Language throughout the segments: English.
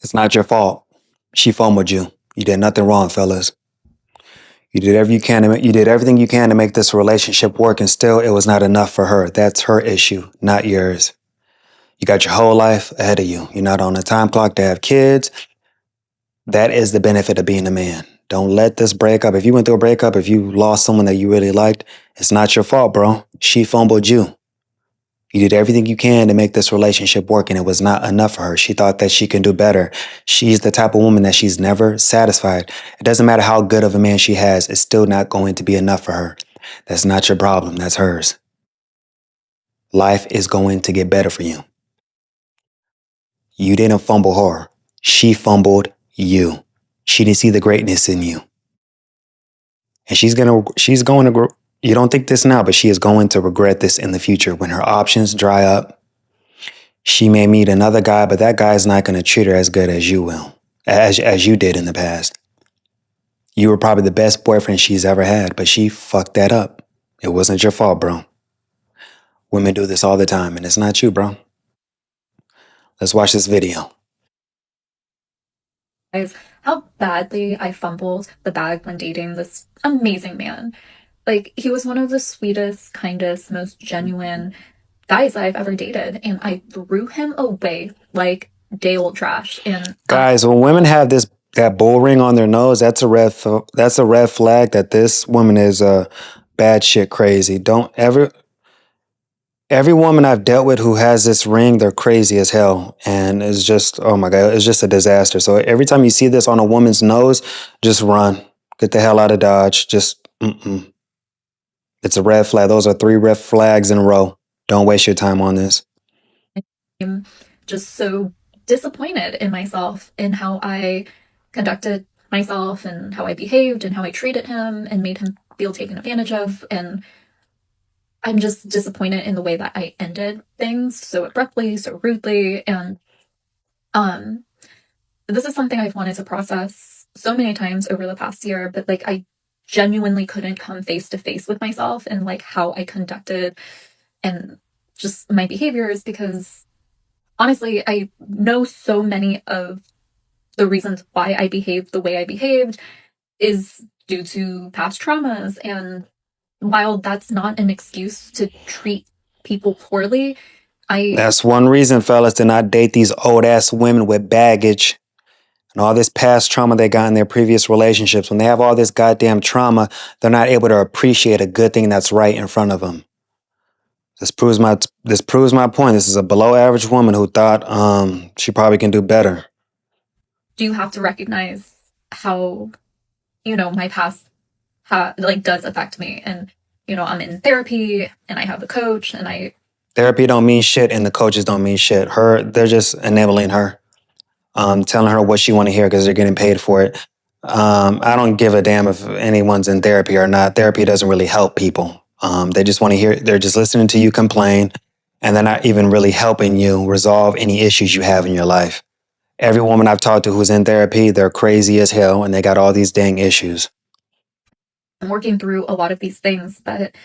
It's not your fault. She fumbled you. You did nothing wrong, fellas. You did everything you can to make this relationship work, and still it was not enough for her. That's her issue, not yours. You got your whole life ahead of you. You're not on a time clock to have kids. That is the benefit of being a man. Don't let this breakup. If you went through a breakup, if you lost someone that you really liked, it's not your fault, bro. She fumbled you. You did everything you can to make this relationship work, and it was not enough for her. She thought that she can do better. She's the type of woman that she's never satisfied. It doesn't matter how good of a man she has, it's still not going to be enough for her. That's not your problem, that's hers. Life is going to get better for you. You didn't fumble her. She fumbled you. She didn't see the greatness in you. And she's going to, you don't think this now, but she is going to regret this in the future when her options dry up. She may meet another guy, but that guy's not going to treat her as good as you will, as you did in the past. You were probably the best boyfriend she's ever had, but she fucked that up. It wasn't your fault, bro. Women do this all the time, and it's not you, bro. Let's watch this video. How badly I fumbled the bag when dating this amazing man. Like, he was one of the sweetest, kindest, most genuine guys I've ever dated, and I threw him away like day old trash. And Guys, when women have that bull ring on their nose, that's a red flag that this woman is bad shit crazy. Don't ever Every woman I've dealt with who has this ring, they're crazy as hell. And it's just, oh my God, it's just a disaster. So every time you see this on a woman's nose, just run. Get the hell out of Dodge. It's a red flag. Those are 3 red flags in a row. Don't waste your time on this. I'm just so disappointed in myself in how I conducted myself and how I behaved and how I treated him and made him feel taken advantage of. And I'm just disappointed in the way that I ended things so abruptly, so rudely. And um, this is something I've wanted to process so many times over the past year, but like I genuinely couldn't come face to face with myself and like how I conducted and just my behaviors because honestly, I know so many of the reasons why I behaved the way I behaved is due to past traumas. And while that's not an excuse to treat people poorly, I That's one reason, fellas, to not date these old ass women with baggage and all this past trauma they got in their previous relationships. When they have all this goddamn trauma, they're not able to appreciate a good thing that's right in front of them. This proves my point. This is a below average woman who thought she probably can do better. do have to recognize how, my past like does affect me. And, I'm in therapy and I have a coach and Therapy don't mean shit, and the coaches don't mean shit. They're just enabling her, telling her what she want to hear because they're getting paid for it. I don't give a damn if anyone's in therapy or not. Therapy doesn't really help people. They just want to hear. They're just listening to you complain, and they're not even really helping you resolve any issues you have in your life. Every woman I've talked to who's in therapy, they're crazy as hell, and they got all these dang issues. I'm working through a lot of these things. But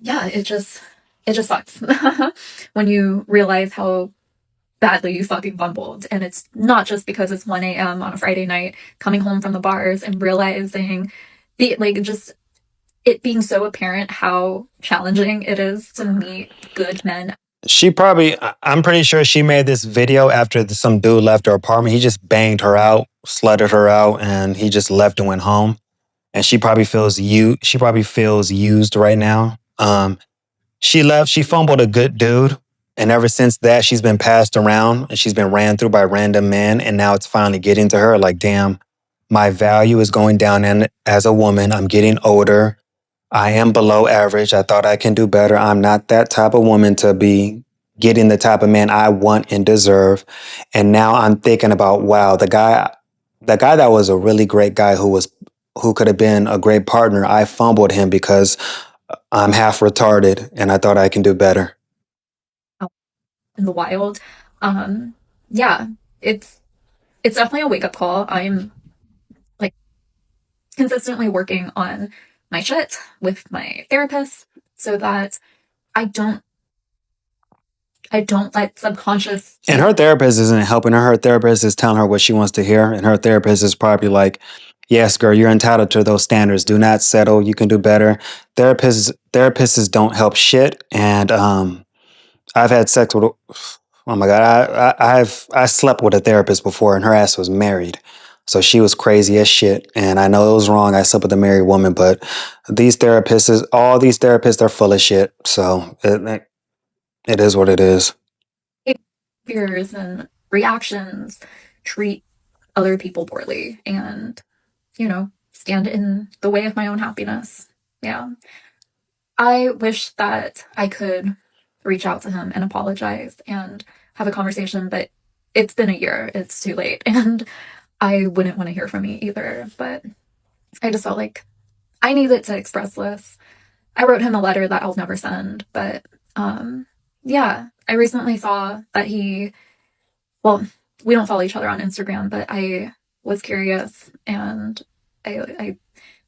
yeah, it just sucks when you realize how badly you fucking fumbled. And it's not just because it's 1 a.m. on a Friday night, coming home from the bars and realizing just it being so apparent how challenging it is to meet good men. I'm pretty sure she made this video after some dude left her apartment. He just banged her out, slutted her out, and he just left and went home. And she probably feels used right now. She left, she fumbled a good dude. And ever since that, she's been passed around and she's been ran through by random men. And now it's finally getting to her like, damn, my value is going down. And as a woman, I'm getting older. I am below average. I thought I can do better. I'm not that type of woman to be getting the type of man I want and deserve. And now I'm thinking about, wow, the guy that was a really great guy who could have been a great partner, I fumbled him because I'm half retarded and I thought I can do better. Out in the wild. Yeah, it's definitely a wake up call. I'm like consistently working on my shit with my therapist so that I don't I don't let subconscious. And her therapist isn't helping her. Her therapist is telling her what she wants to hear. And her therapist is probably like, yes, girl, you're entitled to those standards. Do not settle. You can do better. Therapists don't help shit. And I've had sex with, oh my God, I slept with a therapist before and her ass was married. So she was crazy as shit. And I know it was wrong. I slept with a married woman, but all these therapists are full of shit. So it is what it is. Fears and reactions treat other people poorly and, stand in the way of my own happiness. Yeah. I wish that I could reach out to him and apologize and have a conversation, but it's been a year. It's too late. And I wouldn't want to hear from me either. But I just felt like I needed to express this. I wrote him a letter that I'll never send. But yeah, I recently saw that we don't follow each other on Instagram, but I was curious and I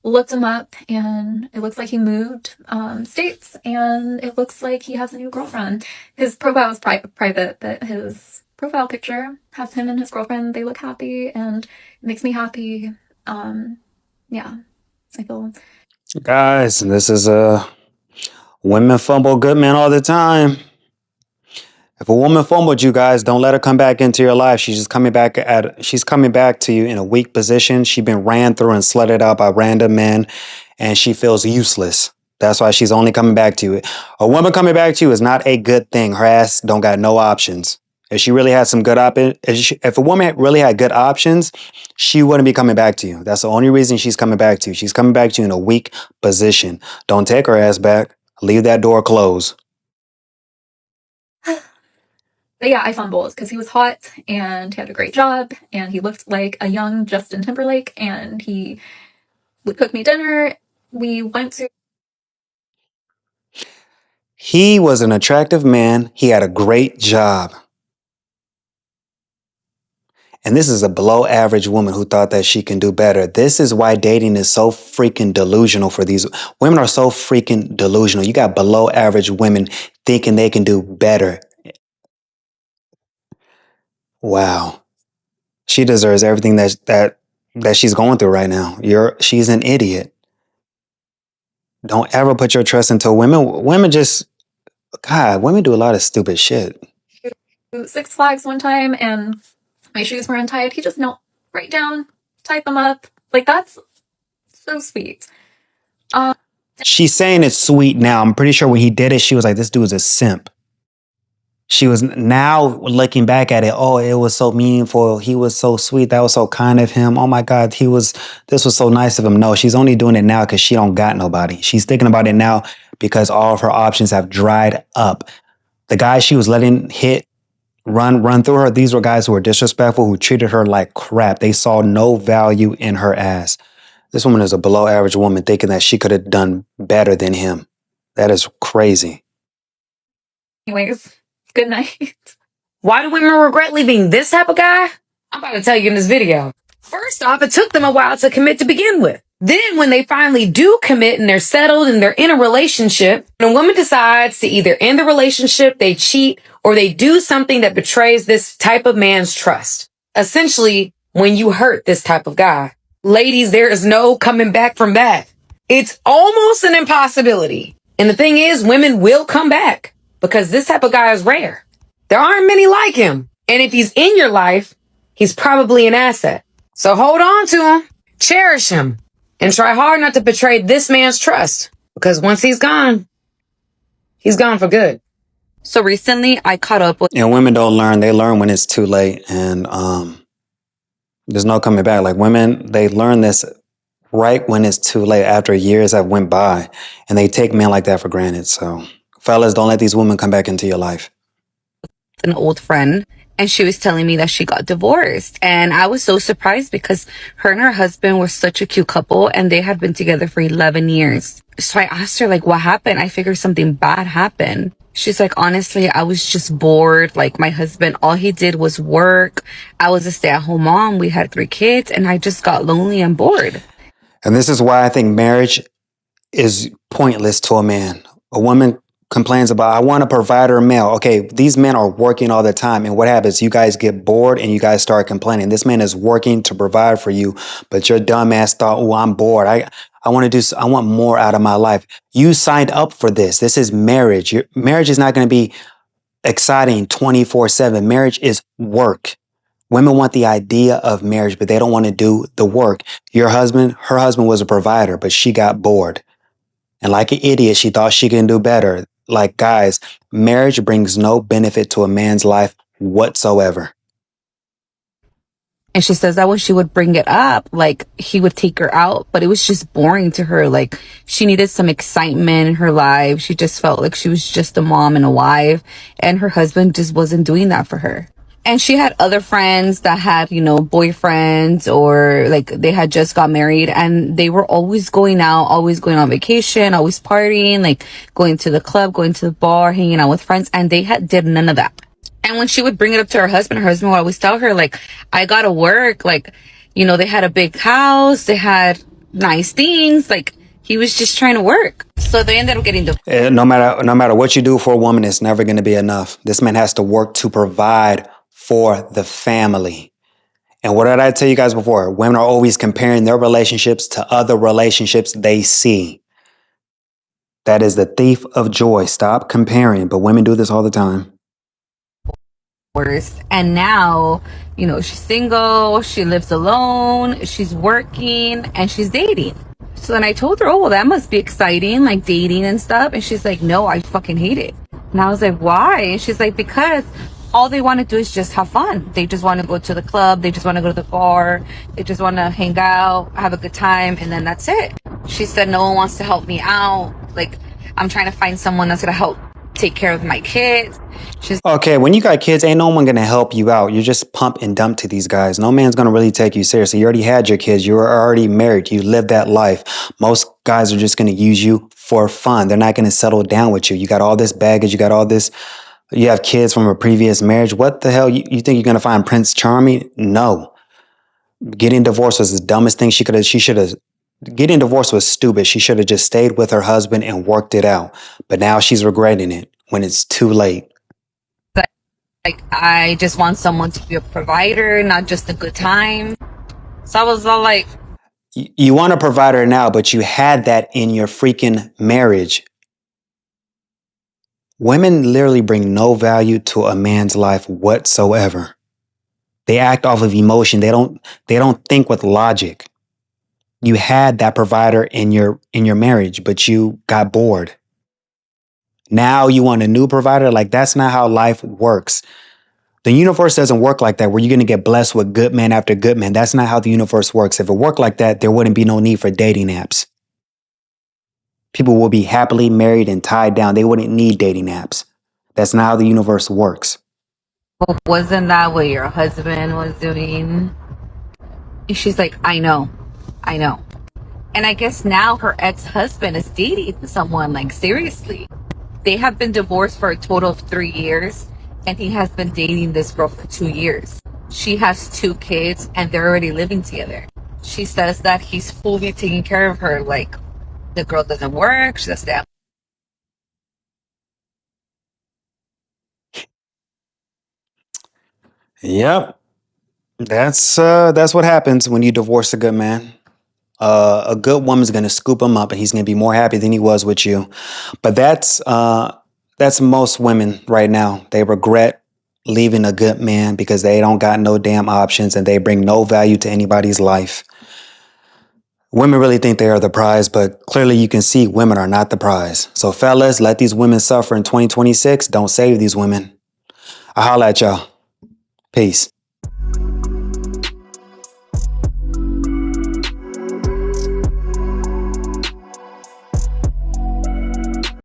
looked him up and it looks like he moved states and it looks like he has a new girlfriend. His profile is private, but his profile picture has him and his girlfriend. They look happy and it makes me happy. Yeah, I feel. Guys, this is women fumble good men all the time. If a woman fumbled you guys, don't let her come back into your life. She's coming back to you in a weak position. She's been ran through and slutted out by random men and she feels useless. That's why she's only coming back to you. A woman coming back to you is not a good thing. Her ass don't got no options. If she really had some good if a woman really had good options, she wouldn't be coming back to you. That's the only reason she's coming back to you. She's coming back to you in a weak position. Don't take her ass back. Leave that door closed. But yeah, I fumbled because he was hot and he had a great job and he looked like a young Justin Timberlake and he would cook me dinner. We went to. He was an attractive man. He had a great job. And this is a below average woman who thought that she can do better. This is why dating is so freaking delusional for these women are so freaking delusional. You got below average women thinking they can do better. Wow. She deserves everything that she's going through right now. She's an idiot. Don't ever put your trust into women. Women do a lot of stupid shit. Six Flags one time and my shoes were untied. He just knelt right down, tied them up. Like, that's so sweet. She's saying it's sweet now. I'm pretty sure when he did it, she was like, this dude's a simp. She was now looking back at it. Oh, it was so meaningful. He was so sweet. That was so kind of him. Oh my God, this was so nice of him. No, she's only doing it now because she don't got nobody. She's thinking about it now because all of her options have dried up. The guys she was letting run through her, these were guys who were disrespectful, who treated her like crap. They saw no value in her ass. This woman is a below average woman thinking that she could have done better than him. That is crazy. Anyways, good night. Why do women regret leaving this type of guy? I'm about to tell you in this video. First off, it took them a while to commit to begin with. Then when they finally do commit and they're settled and they're in a relationship, and a woman decides to either end the relationship, they cheat, or they do something that betrays this type of man's trust. Essentially, when you hurt this type of guy. Ladies, there is no coming back from that. It's almost an impossibility. And the thing is, women will come back because this type of guy is rare. There aren't many like him. And if he's in your life, he's probably an asset. So hold on to him, cherish him, and try hard not to betray this man's trust. Because once he's gone for good. So recently I caught up with. And women don't learn. They learn when it's too late. And there's no coming back. Like women, they learn this right when it's too late, after years have went by. And they take men like that for granted. So fellas, don't let these women come back into your life. An old friend, and she was telling me that she got divorced, and I was so surprised because her and her husband were such a cute couple and they had been together for 11 years. So I asked her, like, what happened? I figured something bad happened. She's like, honestly, I was just bored. Like, my husband, all he did was work. I was a stay-at-home mom. We had 3 kids and I just got lonely and bored. And this is why I think marriage is pointless to a man. A woman complains about, I want a provider male. Okay, these men are working all the time. And what happens? You guys get bored and you guys start complaining. This man is working to provide for you, but your dumb ass thought, oh, I'm bored. I want more out of my life. You signed up for this. This is marriage. Your marriage is not going to be exciting 24/7. Marriage is work. Women want the idea of marriage, but they don't want to do the work. Her husband was a provider, but she got bored. And like an idiot, she thought she can do better. Like, guys, marriage brings no benefit to a man's life whatsoever. And she says that when she would bring it up, like he would take her out, but it was just boring to her. Like she needed some excitement in her life. She just felt like she was just a mom and a wife, and her husband just wasn't doing that for her. And she had other friends that had, boyfriends, or like they had just got married, and they were always going out, always going on vacation, always partying, like going to the club, going to the bar, hanging out with friends, and they did none of that. And when she would bring it up to her husband would always tell her, like, I gotta work. Like, they had a big house, they had nice things. Like, he was just trying to work. So they ended up getting divorced. No matter what you do for a woman, it's never going to be enough. This man has to work to provide for the family. And what did I tell you guys before? Women are always comparing their relationships to other relationships they see. That is the thief of joy. Stop comparing. But women do this all the time. And now, she's single, she lives alone, she's working, and she's dating. So then I told her, oh, well, that must be exciting, like dating and stuff. And she's like, no, I fucking hate it. And I was like, why? And she's like, because all they want to do is just have fun. They just want to go to the club. They just want to go to the bar. They just want to hang out, have a good time. And then that's it. She said, no one wants to help me out. Like, I'm trying to find someone that's going to help take care of my kids. Okay, when you got kids, ain't no one going to help you out. You're just pump and dump to these guys. No man's going to really take you seriously. You already had your kids. You were already married. You lived that life. Most guys are just going to use you for fun. They're not going to settle down with you. You got all this baggage. You got all this. You have kids from a previous marriage. What the hell? You think you're going to find Prince Charming? No. Getting divorced was the dumbest thing she should have. Getting divorced was stupid. She should have just stayed with her husband and worked it out. But now she's regretting it when it's too late. Like, I just want someone to be a provider, not just a good time. So I was all like, you want a provider now, but you had that in your freaking marriage. Women literally bring no value to a man's life whatsoever. They act off of emotion. They don't think with logic. You had that provider in your marriage, but you got bored. Now you want a new provider? Like, that's not how life works. The universe doesn't work like that, where you're going to get blessed with good man after good man. That's not how the universe works. If it worked like that, there wouldn't be no need for dating apps. People will be happily married and tied down. They wouldn't need dating apps. That's not how the universe works. well, wasn't that what your husband was doing? And she's like, I know. And I guess now her ex-husband is dating someone, like, seriously. They have been divorced for a total of 3 years, and he has been dating this girl for 2 years. She has 2 kids, and they're already living together. She says that he's fully taking care of her. Like, the girl doesn't work, she does that. Yep. That's what happens when you divorce a good man. A good woman's going to scoop him up and he's going to be more happy than he was with you. But that's most women right now. They regret leaving a good man because they don't got no damn options and they bring no value to anybody's life. Women really think they are the prize, but clearly you can see women are not the prize. So fellas, let these women suffer in 2026. Don't save these women. I holla at y'all. Peace.